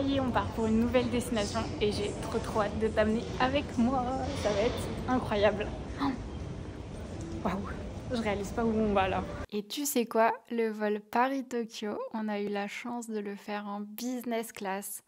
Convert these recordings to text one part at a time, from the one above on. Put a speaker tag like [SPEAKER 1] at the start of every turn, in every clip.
[SPEAKER 1] y est, on part pour une nouvelle destination et j'ai trop hâte de t'amener avec moi. Ça va être incroyable. Waouh, je réalise pas où on va là. Et tu sais quoi, le vol Paris-Tokyo, on a eu la chance de le faire en business class.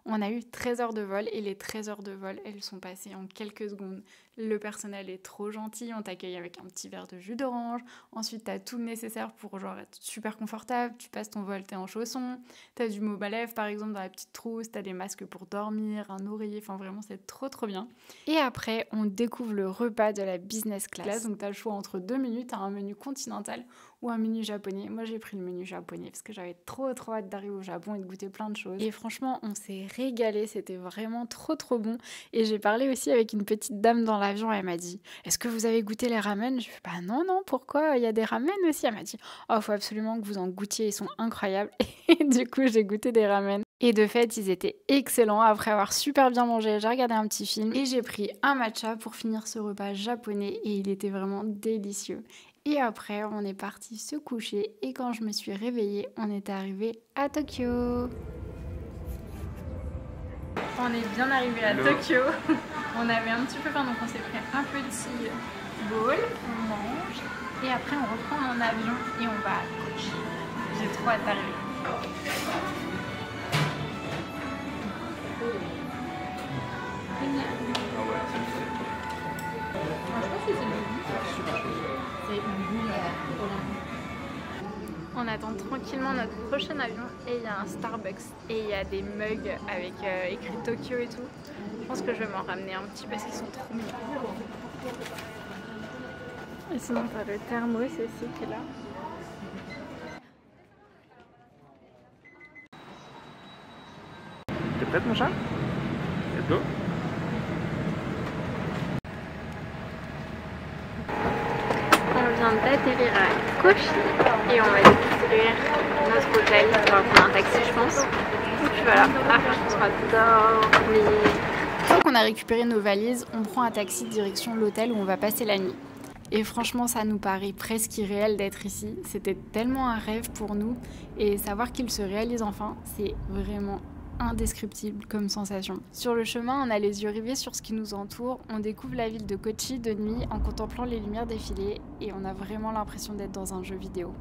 [SPEAKER 1] On a eu 13 heures de vol et les 13 heures de vol, elles sont passées en quelques secondes. Le personnel est trop gentil, on t'accueille avec un petit verre de jus d'orange. Ensuite, t'as tout le nécessaire pour genre être super confortable. Tu passes ton vol, t'es en chaussons. T'as du mauve à lèvres par exemple dans la petite trousse. T'as des masques pour dormir, un oreiller. Enfin vraiment, c'est trop bien. Et après, on découvre le repas de la business class. Donc t'as le choix entre deux menus. T'as un menu continental ou un menu japonais. Moi, j'ai pris le menu japonais parce que j'avais trop hâte d'arriver au Japon et de goûter plein de choses. Et franchement, on s'est régalé. C'était vraiment trop bon. Et j'ai parlé aussi avec une petite dame dans l'avion. Elle m'a dit, est-ce que vous avez goûté les ramen? Je lui ai fait, bah non, pourquoi? Il y a des ramen aussi. Elle m'a dit, oh, faut absolument que vous en goûtiez. Ils sont incroyables. Et du coup, j'ai goûté des ramen. Et de fait, ils étaient excellents. Après avoir super bien mangé, j'ai regardé un petit film et j'ai pris un matcha pour finir ce repas japonais et il était vraiment délicieux. Et après, on est parti se coucher et quand je me suis réveillée, on était arrivé à Tokyo. On est bien arrivé à Tokyo. On avait un petit peu faim, donc on s'est pris un petit bowl, on mange et après on reprend mon avion et on va à Kochi. J'ai trop hâte d'arriver. On attend tranquillement notre prochain avion et il y a un Starbucks et il y a des mugs avec écrit Tokyo et tout. Je pense que je vais m'en ramener un petit parce qu'ils sont trop mignons. Et sinon t'as le thermos aussi qui est là.
[SPEAKER 2] T'es prête mon chat? Let's go.
[SPEAKER 1] On vient d'atterrir à Kochi et on va découvrir notre hôtel. On va prendre un taxi je pense. Et puis voilà, après on sera dormir. Une fois qu'on a récupéré nos valises, on prend un taxi direction l'hôtel où on va passer la nuit. Et franchement, ça nous paraît presque irréel d'être ici. C'était tellement un rêve pour nous et savoir qu'il se réalise enfin, c'est vraiment indescriptible comme sensation. Sur le chemin, on a les yeux rivés sur ce qui nous entoure, on découvre la ville de Kochi de nuit en contemplant les lumières défiler et on a vraiment l'impression d'être dans un jeu vidéo.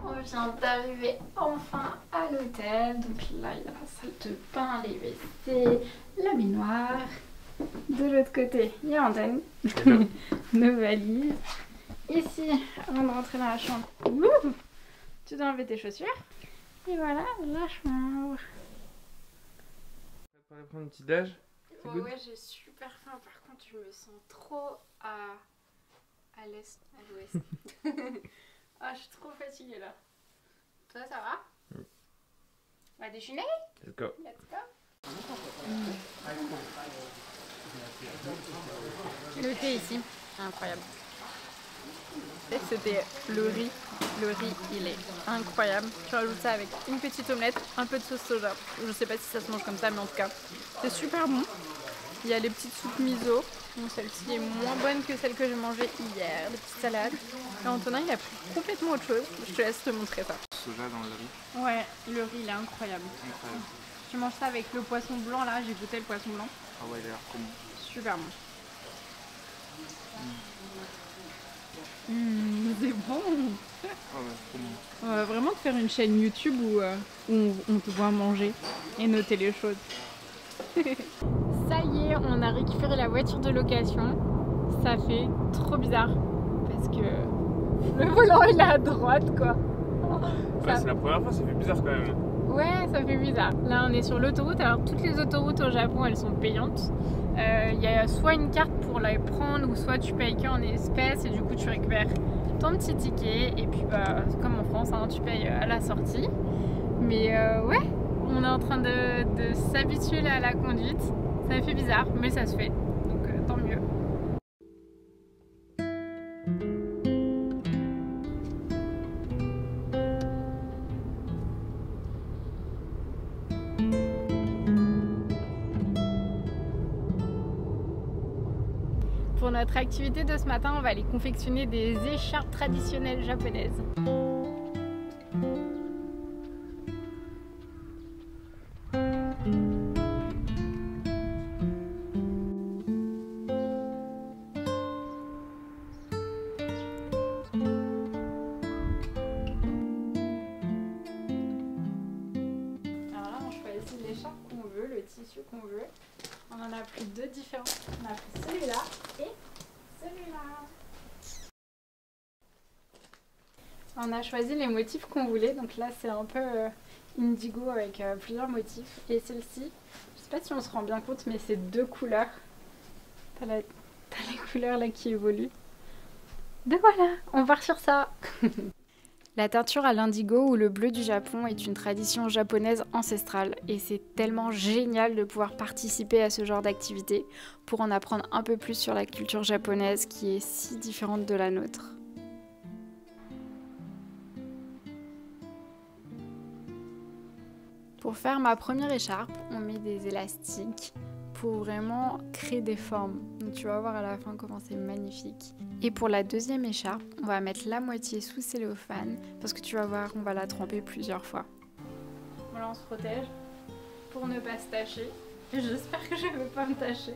[SPEAKER 1] On vient d'arriver enfin à l'hôtel, donc là il y a la salle de bain, les WC, la baignoire. De l'autre côté, il y a Antoine, nos valises. Ici, avant de rentrer dans la chambre, tu dois enlever tes chaussures. Et voilà la chambre.
[SPEAKER 2] Pour aller prendre une petite déj?
[SPEAKER 1] Ouais, j'ai super faim. Par contre, je me sens trop à l'est, à l'ouest. Ah, je suis trop fatiguée là. Toi, ça va? On va déjeuner?
[SPEAKER 2] Let's go.
[SPEAKER 1] Let's go. Le thé ici, incroyable. C'était le riz. Le riz, il est incroyable. Tu rajoutes ça avec une petite omelette, un peu de sauce soja. Je sais pas si ça se mange comme ça, mais en tout cas, c'est super bon. Il y a les petites soupes miso. Bon, celle-ci est moins bonne que celle que j'ai mangée hier. Des petites salades. Et Antonin, il a pris complètement autre chose. Je te laisse te montrer ça.
[SPEAKER 2] Soja dans le riz.
[SPEAKER 1] Ouais, le riz, il est incroyable. Je mange ça avec le poisson blanc là. J'ai goûté le poisson blanc.
[SPEAKER 2] Ah ouais, il a l'air trop bon.
[SPEAKER 1] Super bon. C'est bon.
[SPEAKER 2] Ah ouais, trop bon.
[SPEAKER 1] On va vraiment te faire une chaîne YouTube où on te voit manger et noter les choses. Ça y est, on a récupéré la voiture de location. Ça fait trop bizarre parce que le volant il est à droite quoi.
[SPEAKER 2] Ouais, c'est la première fois, ça fait bizarre quand même.
[SPEAKER 1] Ouais, ça fait bizarre. Là on est sur l'autoroute. Alors toutes les autoroutes au Japon elles sont payantes. Il y a soit une carte pour la prendre ou soit tu payes qu'en espèces et du coup tu récupères ton petit ticket et puis bah comme en France hein, tu payes à la sortie. Mais ouais, on est en train de s'habituer à la conduite. Ça fait bizarre mais ça se fait, donc tant mieux. Pour notre activité de ce matin, on va aller confectionner des écharpes traditionnelles japonaises. tissus qu'on veut. On en a pris 2 différents. On a pris celui-là et celui-là. On a choisi les motifs qu'on voulait. Donc là, c'est un peu indigo avec plusieurs motifs. Et celle-ci, je sais pas si on se rend bien compte, mais c'est 2 couleurs. T'as les couleurs là qui évoluent. Donc voilà, on part sur ça. La teinture à l'indigo ou le bleu du Japon est une tradition japonaise ancestrale et c'est tellement génial de pouvoir participer à ce genre d'activité pour en apprendre un peu plus sur la culture japonaise qui est si différente de la nôtre. Pour faire ma première écharpe, on met des élastiques pour vraiment créer des formes. Donc tu vas voir à la fin comment c'est magnifique. Et pour la deuxième écharpe, on va mettre la moitié sous cellophane parce que tu vas voir, on va la tremper plusieurs fois. Voilà, on se protège pour ne pas se tacher. J'espère que je ne vais pas me tacher.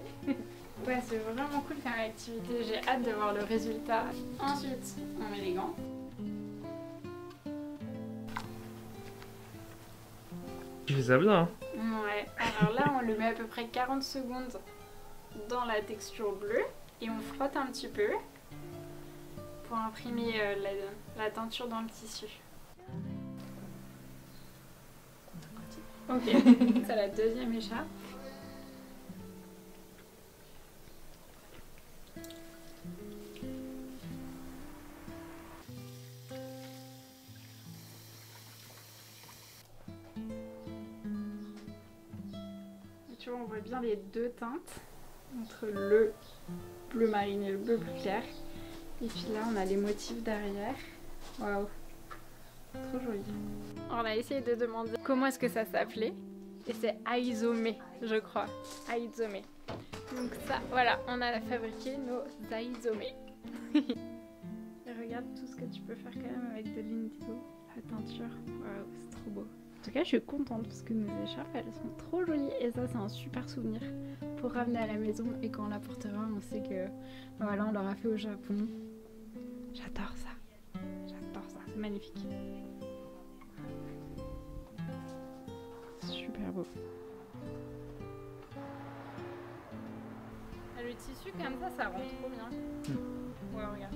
[SPEAKER 1] Ouais, c'est vraiment cool comme activité. J'ai hâte de voir le résultat. Ensuite, on met les gants.
[SPEAKER 2] Tu fais ça bien, hein?
[SPEAKER 1] Ouais, alors là on le met à peu près 40 secondes dans la texture bleue et on frotte un petit peu pour imprimer la teinture dans le tissu. Ok, c'est la deuxième écharpe. Tu vois, on voit bien les 2 teintes entre le bleu marine et le bleu plus clair. Et puis là, on a les motifs derrière. Waouh, trop joli. On a essayé de demander comment est-ce que ça s'appelait. Et c'est aizome, je crois. Aizome. Donc ça, voilà, on a fabriqué nos aizome. Et regarde tout ce que tu peux faire quand même avec de l'indigo. La teinture, waouh, c'est trop beau. En tout cas, je suis contente parce que nos écharpes, elles sont trop jolies et ça, c'est un super souvenir pour ramener à la maison et quand on la portera, on sait que voilà, on l'aura fait au Japon. J'adore ça. J'adore ça. C'est magnifique. Super beau. Le tissu comme ça rend trop bien. Ouais, regarde.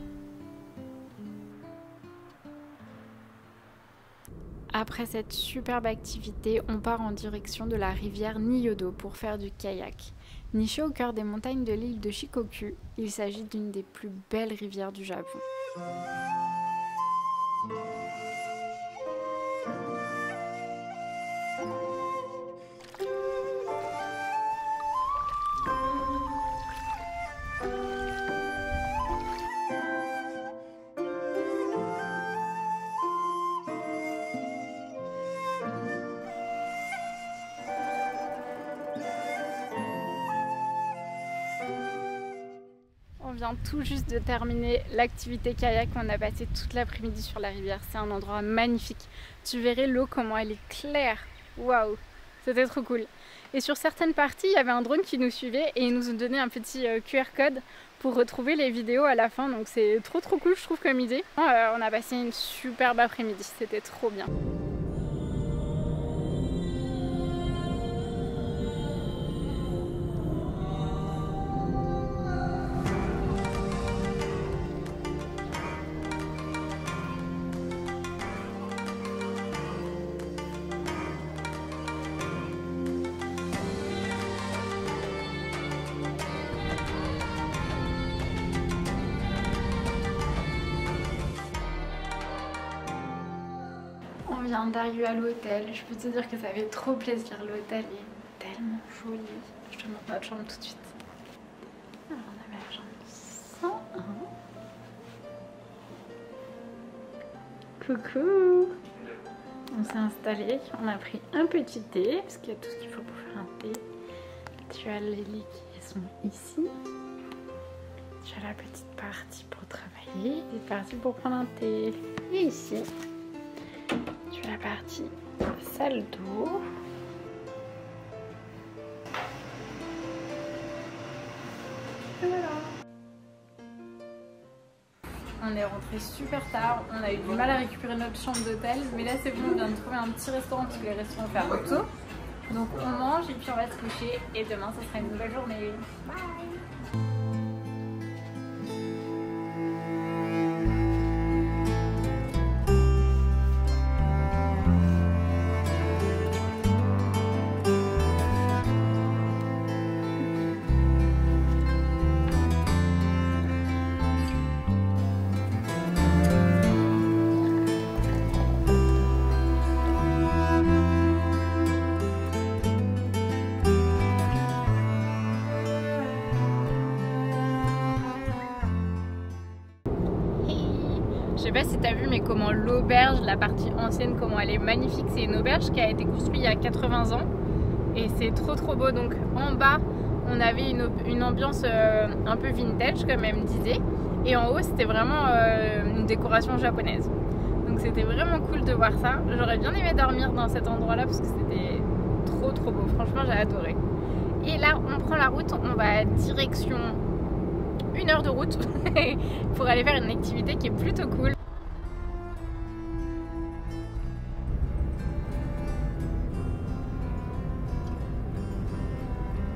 [SPEAKER 1] Après cette superbe activité, on part en direction de la rivière Niyodo pour faire du kayak. Nichée au cœur des montagnes de l'île de Shikoku, il s'agit d'une des plus belles rivières du Japon. On vient tout juste de terminer l'activité kayak. On a passé toute l'après-midi sur la rivière. C'est un endroit magnifique. Tu verrais l'eau comment elle est claire. Waouh, c'était trop cool. Et sur certaines parties, il y avait un drone qui nous suivait et il nous a donné un petit QR code pour retrouver les vidéos à la fin. Donc c'est trop cool, je trouve, comme idée. On a passé une superbe après-midi. C'était trop bien. On vient d'arriver à l'hôtel. Je peux te dire que ça fait trop plaisir. L'hôtel est tellement joli. Je te montre notre chambre tout de suite. Alors on avait la chambre 101. Coucou. On s'est installé. On a pris un petit thé parce qu'il y a tout ce qu'il faut pour faire un thé. Tu as les lits qui sont ici. Tu as la petite partie pour travailler. Petite partie pour prendre un thé. Et ici, tu as la partie salle d'eau. Voilà. On est rentré super tard, on a eu du mal à récupérer notre chambre d'hôtel, mais là c'est bon, on vient de trouver un petit restaurant parce que les restaurants ferment tôt. Donc on mange et puis on va se coucher et demain ce sera une nouvelle journée. Bye. Je sais pas si tu as vu, mais comment l'auberge, la partie ancienne, comment elle est magnifique. C'est une auberge qui a été construite il y a 80 ans et c'est trop beau. Donc en bas on avait une ambiance un peu vintage comme elle me disait, et en haut c'était vraiment une décoration japonaise. Donc c'était vraiment cool de voir ça. J'aurais bien aimé dormir dans cet endroit là parce que c'était trop beau. Franchement j'ai adoré. Et là on prend la route, on va direction 1 heure de route pour aller faire une activité qui est plutôt cool.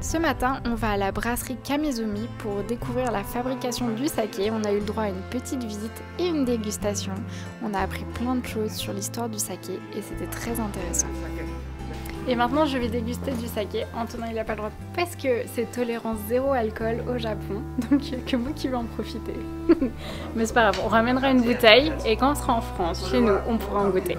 [SPEAKER 1] Ce matin, on va à la brasserie Kamizumi pour découvrir la fabrication du saké. On a eu le droit à une petite visite et une dégustation. On a appris plein de choses sur l'histoire du saké et c'était très intéressant. Et maintenant, je vais déguster du saké. Antonin, il n'a pas le droit parce que c'est tolérance 0 alcool au Japon. Donc il n'y a que moi qui vais en profiter. Mais c'est pas grave, on ramènera une bouteille et quand on sera en France, chez nous, on pourra en goûter.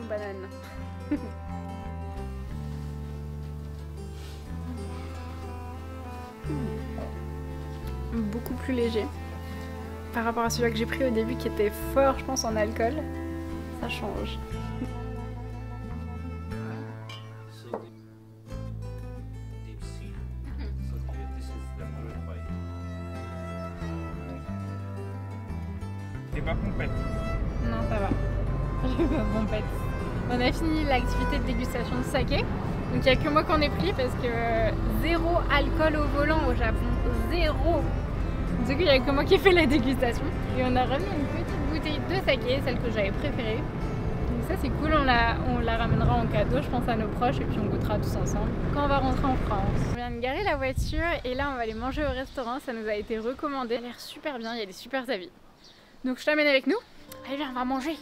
[SPEAKER 1] Banane. Beaucoup plus léger par rapport à celui que j'ai pris au début qui était fort, je pense, en alcool. Ça change.
[SPEAKER 2] T'es pas pompette?
[SPEAKER 1] Non, ça va. Je vais pas pompette. On a fini l'activité de dégustation de saké. Donc il n'y a que moi qu'on ait pris parce que 0 alcool au volant au Japon. 0. Du coup il n'y a que moi qui ai fait la dégustation. Et on a ramené une petite bouteille de saké, celle que j'avais préférée. Donc ça c'est cool, on la ramènera en cadeau je pense à nos proches et puis on goûtera tous ensemble quand on va rentrer en France. On vient de garer la voiture et là on va aller manger au restaurant, ça nous a été recommandé. Ça a l'air super bien, il y a des super avis. Donc je t'amène avec nous. Allez viens, on va manger.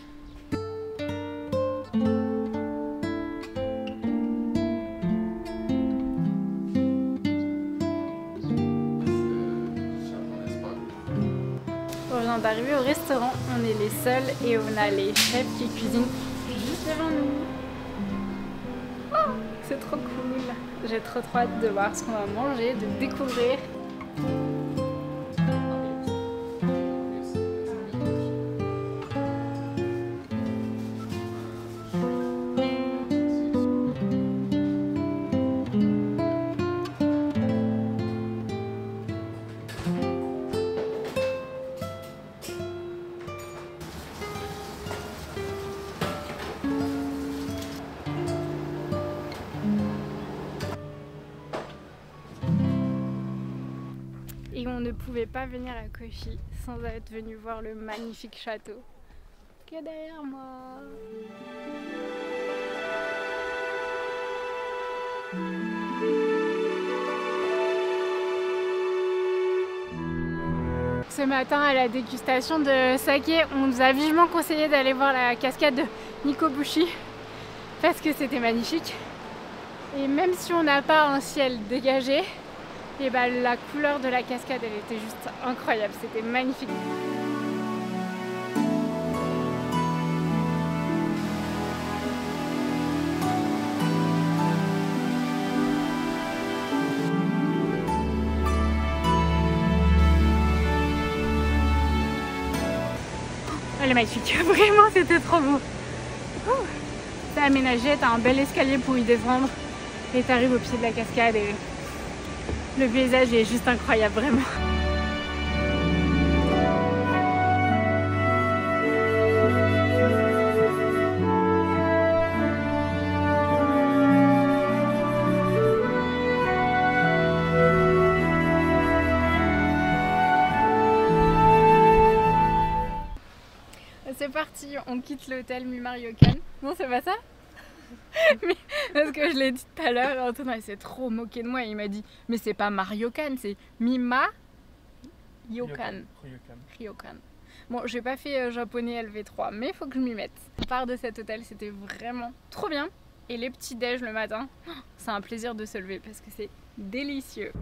[SPEAKER 1] On vient d'arriver au restaurant, on est les seuls et on a les chefs qui cuisinent juste devant nous. Oh, c'est trop cool. J'ai trop hâte de voir ce qu'on va manger, de découvrir. Et on ne pouvait pas venir à Kochi sans être venu voir le magnifique château qui est derrière moi. Ce matin à la dégustation de saké, on nous a vivement conseillé d'aller voir la cascade de Nikobushi parce que c'était magnifique. Et même si on n'a pas un ciel dégagé, et bah, la couleur de la cascade elle était juste incroyable, c'était magnifique. Elle est magnifique, vraiment c'était trop beau. C'est aménagé, t'as un bel escalier pour y descendre et t'arrives au pied de la cascade et le paysage est juste incroyable, vraiment. c'est parti, on quitte l'hôtel Mi-Mariocan. Non, c'est pas ça? Mais, parce que je l'ai dit tout à l'heure, Antonin s'est trop moqué de moi. Il m'a dit, mais c'est pas Mariocan, c'est Ryokan. Bon, j'ai pas fait japonais LV3, mais il faut que je m'y mette. On part de cet hôtel, c'était vraiment trop bien. Et les petits déj le matin, c'est un plaisir de se lever parce que c'est délicieux.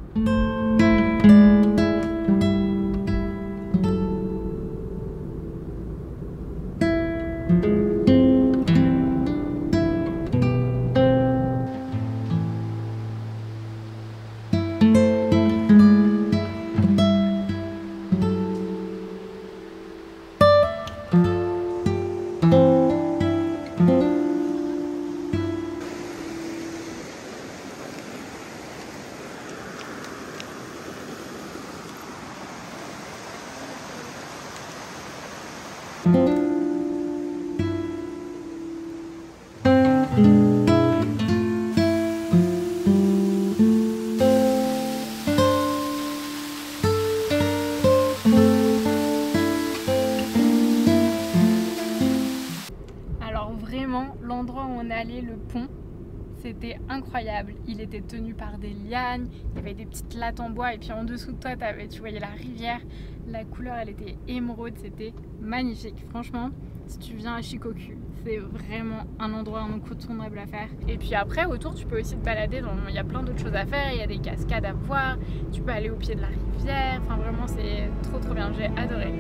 [SPEAKER 1] L'endroit où on est allé, le pont, c'était incroyable. Il était tenu par des lianes, il y avait des petites lattes en bois et puis en dessous de toi tu voyais la rivière. La couleur elle était émeraude, c'était magnifique. Franchement, si tu viens à Shikoku, c'est vraiment un endroit incontournable à faire. Et puis après autour tu peux aussi te balader, il y a plein d'autres choses à faire, il y a des cascades à voir, tu peux aller au pied de la rivière, enfin vraiment c'est trop bien, j'ai adoré.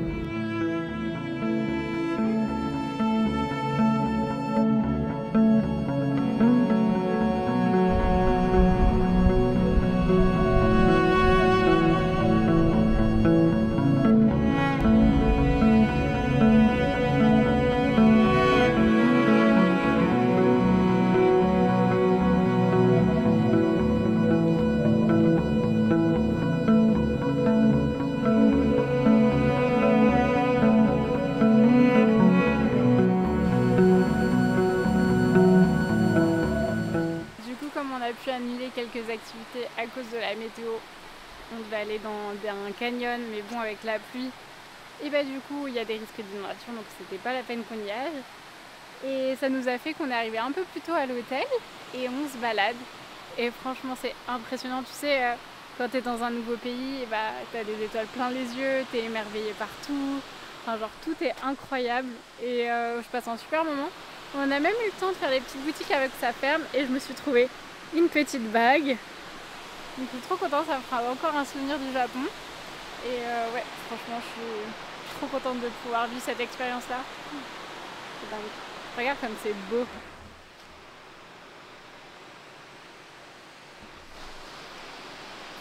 [SPEAKER 1] Annuler quelques activités à cause de la météo. On devait aller dans un canyon, mais bon, avec la pluie, et bah du coup il y a des risques d'inondation, donc c'était pas la peine qu'on y aille. Et ça nous a fait qu'on est arrivé un peu plus tôt à l'hôtel et on se balade. Et franchement c'est impressionnant, tu sais, quand t'es dans un nouveau pays, et bah t'as des étoiles plein les yeux, t'es émerveillé partout, enfin genre tout est incroyable et je passe un super moment. On a même eu le temps de faire des petites boutiques avec sa ferme et je me suis trouvée une petite bague, donc je suis trop contente, ça me fera encore un souvenir du Japon et ouais, franchement je suis trop contente de pouvoir vivre cette expérience là. C'est dingue, regarde comme c'est beau.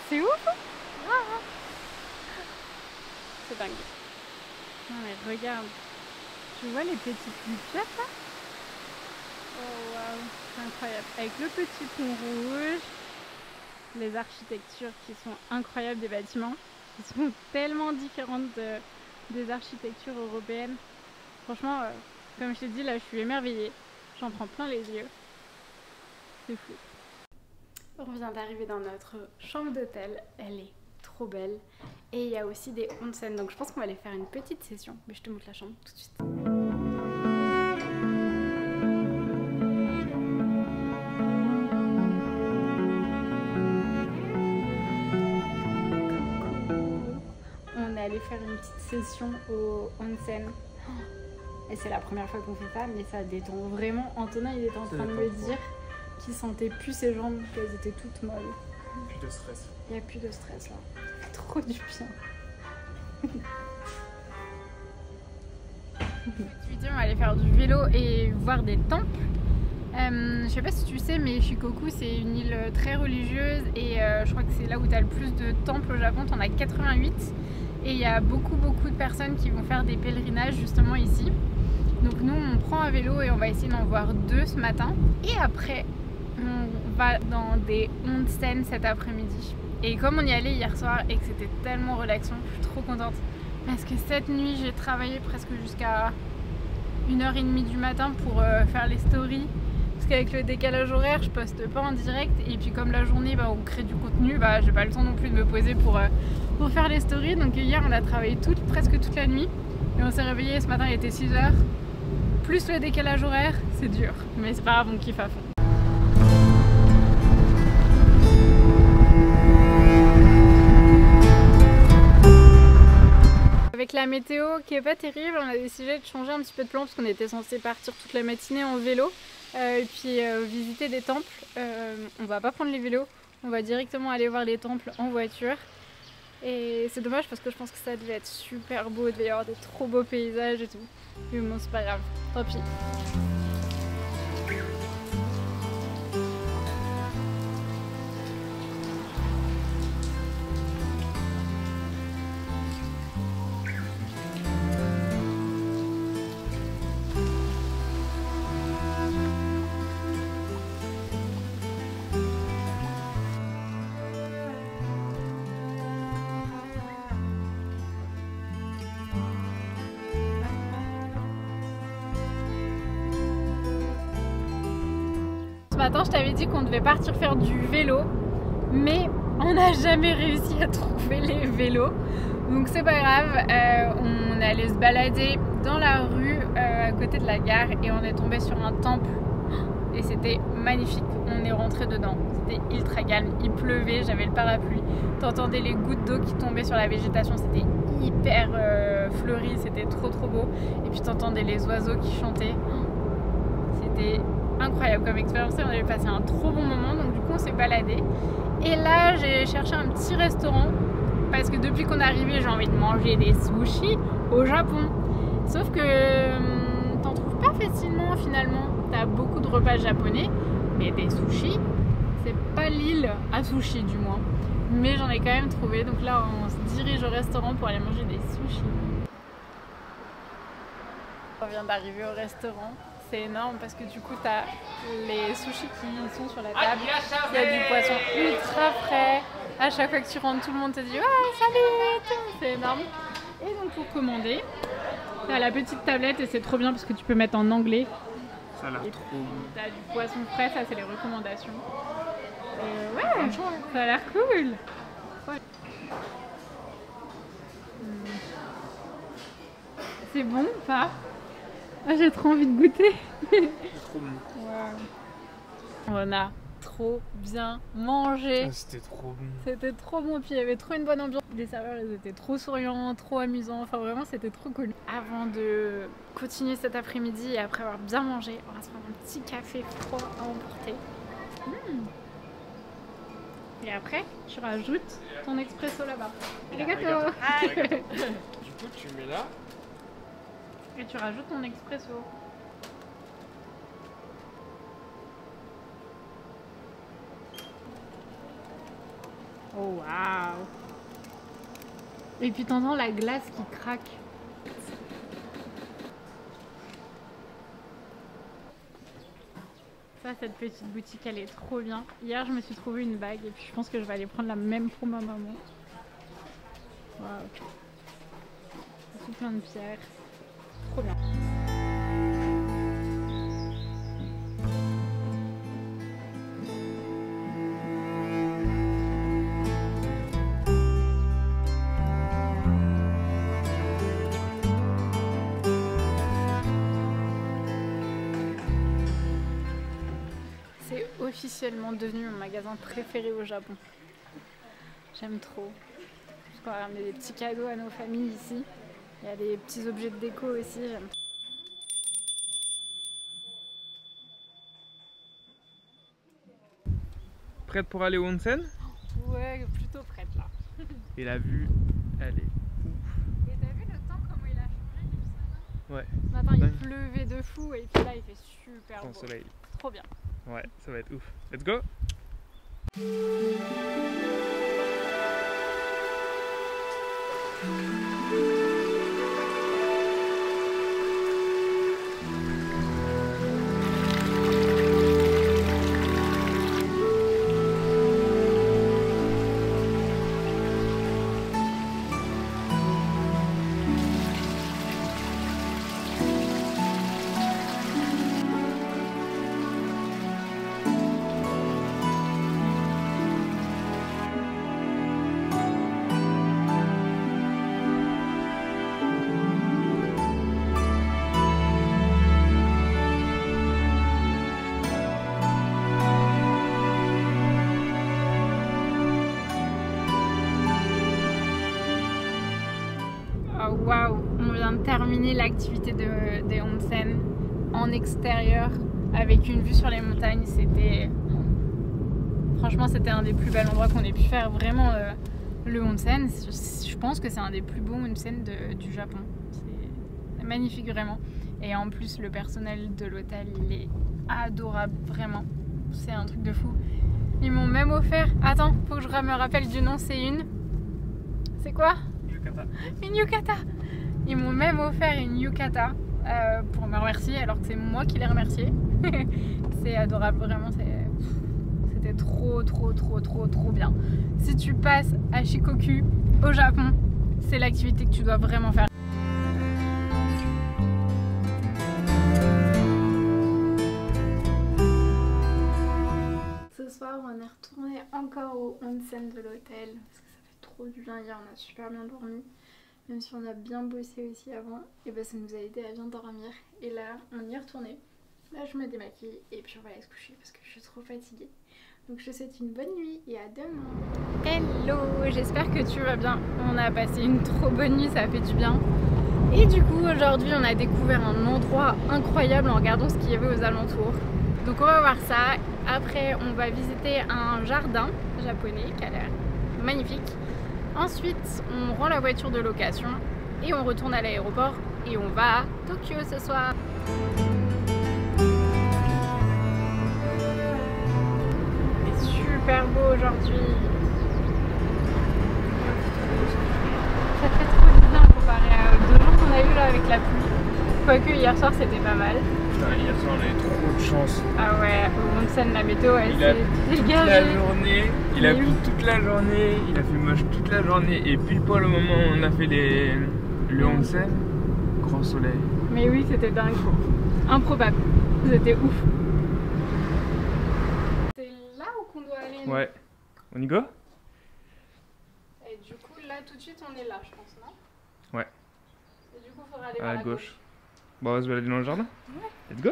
[SPEAKER 1] C'est ouf. C'est dingue. Non mais regarde, tu vois les petites lumières là? Oh waouh, c'est incroyable. Avec le petit pont rouge, les architectures qui sont incroyables des bâtiments, qui sont tellement différentes des architectures européennes. Franchement, comme je t'ai dit, là je suis émerveillée. J'en prends plein les yeux. C'est fou. On vient d'arriver dans notre chambre d'hôtel. Elle est trop belle. Et il y a aussi des onsen. Donc je pense qu'on va aller faire une petite session. Mais je te montre la chambre tout de suite. Aller faire une petite session au onsen et c'est la première fois qu'on fait ça, mais ça détend vraiment. Antonin il était en train de me dire qu'il sentait plus ses jambes, qu'elles étaient toutes molles.
[SPEAKER 2] Plus de stress. Il
[SPEAKER 1] n'y a plus de stress là, ça fait trop du bien. On va aller faire du vélo et voir des temples. Je sais pas si tu sais, mais Shikoku c'est une île très religieuse et je crois que c'est là où tu as le plus de temples au Japon. Tu en as 88 et il y a beaucoup de personnes qui vont faire des pèlerinages justement ici. Donc nous on prend un vélo et on va essayer d'en voir 2 ce matin et après on va dans des onsen cet après-midi. Et comme on y allait hier soir et que c'était tellement relaxant, je suis trop contente parce que cette nuit j'ai travaillé presque jusqu'à 1h30 du matin pour faire les stories. Parce qu'avec le décalage horaire, je poste pas en direct et puis comme la journée on crée du contenu, j'ai pas le temps non plus de me poser pour faire les stories. Donc hier on a travaillé presque toute la nuit Et on s'est réveillé ce matin, il était 6 h. Plus le décalage horaire, c'est dur. Mais c'est pas grave, on kiffe à fond. Avec la météo qui est pas terrible, on a décidé de changer un petit peu de plan parce qu'on était censé partir toute la matinée en vélo et puis visiter des temples. On va pas prendre les vélos, on va directement aller voir les temples en voiture. Et c'est dommage parce que je pense que ça devait être super beau, il devait y avoir des trop beaux paysages et tout. Mais bon, c'est pas grave, tant pis. Ce matin, je t'avais dit qu'on devait partir faire du vélo, mais on n'a jamais réussi à trouver les vélos. Donc c'est pas grave, on est allé se balader dans la rue à côté de la gare et on est tombé sur un temple et c'était magnifique. On est rentré dedans, c'était ultra calme, il pleuvait, j'avais le parapluie, t'entendais les gouttes d'eau qui tombaient sur la végétation, c'était hyper fleuri, c'était trop beau. Et puis t'entendais les oiseaux qui chantaient, c'était incroyable comme expérience. On avait passé un trop bon moment, donc du coup on s'est baladé. Et là j'ai cherché un petit restaurant parce que depuis qu'on est arrivé j'ai envie de manger des sushis au Japon. Sauf que t'en trouves pas facilement finalement. T'as beaucoup de repas japonais, mais des sushis, c'est pas l'île à sushi du moins. Mais j'en ai quand même trouvé, donc là on se dirige au restaurant pour aller manger des sushis. On vient d'arriver au restaurant. C'est énorme parce que du coup tu as les sushis qui sont sur la table, il y a du poisson ultra frais, à chaque fois que tu rentres tout le monde te dit ouais salut, c'est énorme. Et donc pour commander, tu as la petite tablette et c'est trop bien parce que tu peux mettre en anglais.
[SPEAKER 2] Ça a l'air trop bon.
[SPEAKER 1] Tu as du poisson frais, ça c'est les recommandations. Ouais, ça a l'air cool. Ouais. C'est bon ou pas? Ah, j'ai trop envie de goûter.
[SPEAKER 2] C'est trop bon.
[SPEAKER 1] Wow. On a trop bien mangé.
[SPEAKER 2] Ah, c'était trop bon.
[SPEAKER 1] C'était trop bon, puis il y avait trop une bonne ambiance. Les serveurs ils étaient trop souriants, trop amusants, enfin vraiment c'était trop cool. Avant de continuer cet après-midi et après avoir bien mangé, on va se prendre un petit café froid à emporter. Et après, tu rajoutes ton expresso là-bas. Arigato.
[SPEAKER 2] Du coup, tu mets là.
[SPEAKER 1] Et tu rajoutes ton expresso. Oh waouh! Et puis t'entends la glace qui craque. Ça, cette petite boutique, elle est trop bien. Hier, je me suis trouvé une bague et puis je pense que je vais aller prendre la même pour ma maman. Waouh! Tout plein de pierres. Trop bien. C'est officiellement devenu mon magasin préféré au Japon. J'aime trop. Parce qu'on va ramener des petits cadeaux à nos familles ici. Il y a des petits objets de déco aussi, j'aime trop.
[SPEAKER 2] Prête pour aller au onsen?
[SPEAKER 1] Ouais, plutôt prête là.
[SPEAKER 2] Et la vue, elle est ouf.
[SPEAKER 1] Et t'as vu le temps comment il a changé depuis ce matin?
[SPEAKER 2] Ouais.
[SPEAKER 1] Ce matin il pleuvait de fou et puis là il fait super beau.
[SPEAKER 2] Soleil.
[SPEAKER 1] Trop bien.
[SPEAKER 2] Ouais, ça va être ouf. Let's go!
[SPEAKER 1] terminé l'activité des onsen en extérieur avec une vue sur les montagnes. C'était... Franchement, c'était un des plus bels endroits qu'on ait pu faire. Vraiment, le onsen, je pense que c'est un des plus beaux onsen du Japon. C'est magnifique, vraiment. Et en plus, le personnel de l'hôtel, il est adorable, vraiment. C'est un truc de fou. Ils m'ont même offert... Attends, faut que je me rappelle du nom, c'est une... C'est quoi?
[SPEAKER 2] Yukata.
[SPEAKER 1] Une yukata. Ils m'ont même offert une yukata pour me remercier, alors que c'est moi qui les remercié. C'est adorable, vraiment, c'était trop bien. Si tu passes à Shikoku, au Japon, c'est l'activité que tu dois vraiment faire. Ce soir, on est retourné encore au onsen de l'hôtel parce que ça fait trop du bien. Hier, on a super bien dormi, même si on a bien bossé aussi avant. Et ben, ça nous a aidé à bien dormir. Et là, on y est retourné. Là, je me démaquille et puis on va aller se coucher parce que je suis trop fatiguée. Donc, je te souhaite une bonne nuit et à demain. Hello, j'espère que tu vas bien. On a passé une trop bonne nuit, ça fait du bien. Et du coup, aujourd'hui, on a découvert un endroit incroyable en regardant ce qu'il y avait aux alentours. Donc on va voir ça. Après on va visiter un jardin japonais qui a l'air magnifique. Ensuite on rend la voiture de location et on retourne à l'aéroport et on va à Tokyo ce soir. C'est super beau aujourd'hui. Ça fait trop du bien comparé aux 2 jours qu'on a eu là avec la pluie. Quoique hier soir c'était pas mal.
[SPEAKER 2] Putain, hier soir on a eu trop de chance.
[SPEAKER 1] Ah ouais, au onsen la météo elle
[SPEAKER 2] s'est
[SPEAKER 1] dégagée.
[SPEAKER 2] La journée, il a plu toute la journée, il a fait moche toute la journée et pile poil au moment où on a fait le onsen, grand soleil.
[SPEAKER 1] Mais oui, c'était dingue. Improbable. C'était ouf. C'est là où qu'on doit aller.
[SPEAKER 2] Ouais. On y go?
[SPEAKER 1] Et du coup là tout de suite on est là je pense, non?
[SPEAKER 2] Ouais.
[SPEAKER 1] Et du coup il faudra aller vers la gauche.
[SPEAKER 2] Bon, on va se balader dans le jardin?
[SPEAKER 1] Ouais.
[SPEAKER 2] Let's go!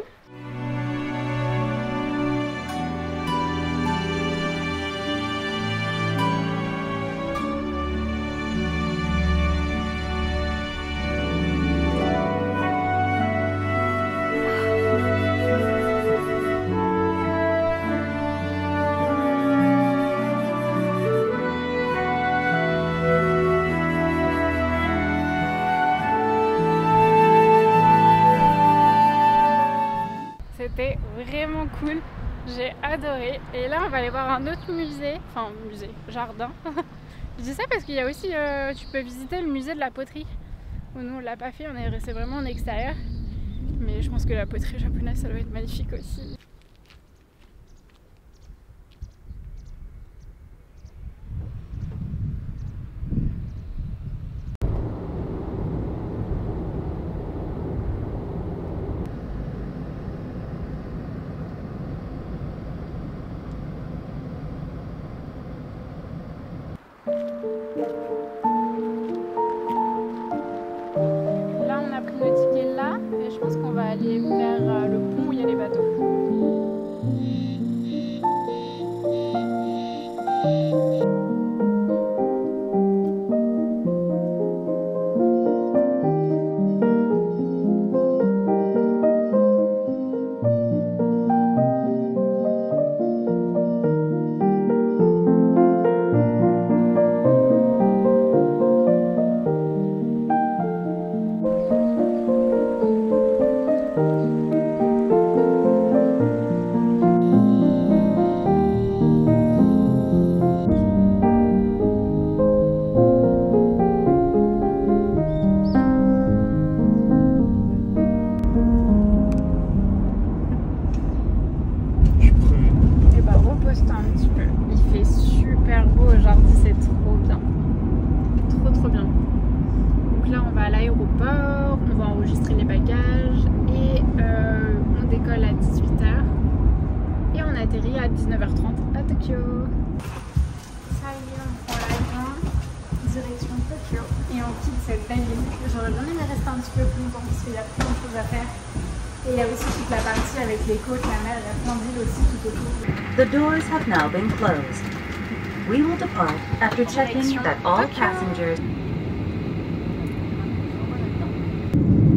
[SPEAKER 1] C'était vraiment cool, j'ai adoré. Et là on va aller voir un autre musée, enfin musée, jardin. Je dis ça parce qu'il y a aussi, tu peux visiter le musée de la poterie. Nous on l'a pas fait, on est resté vraiment en extérieur. Mais je pense que la poterie japonaise ça doit être magnifique aussi. Là on a pris le ticket là et je pense qu'on va aller vers le pont où il y a les bateaux. atterri à 19h30 à Tokyo. Ça y est, on prend l'avion, direction Tokyo et on quitte cette belle ville. J'aurais bien aimé rester un petit peu plus longtemps parce qu'il y a plein de choses à faire. Et il y a aussi toute la partie avec les côtes, la mer, il y a plein d'îles aussi tout autour.
[SPEAKER 3] The doors have now been closed. We will depart after checking that all passengers...
[SPEAKER 1] Bye.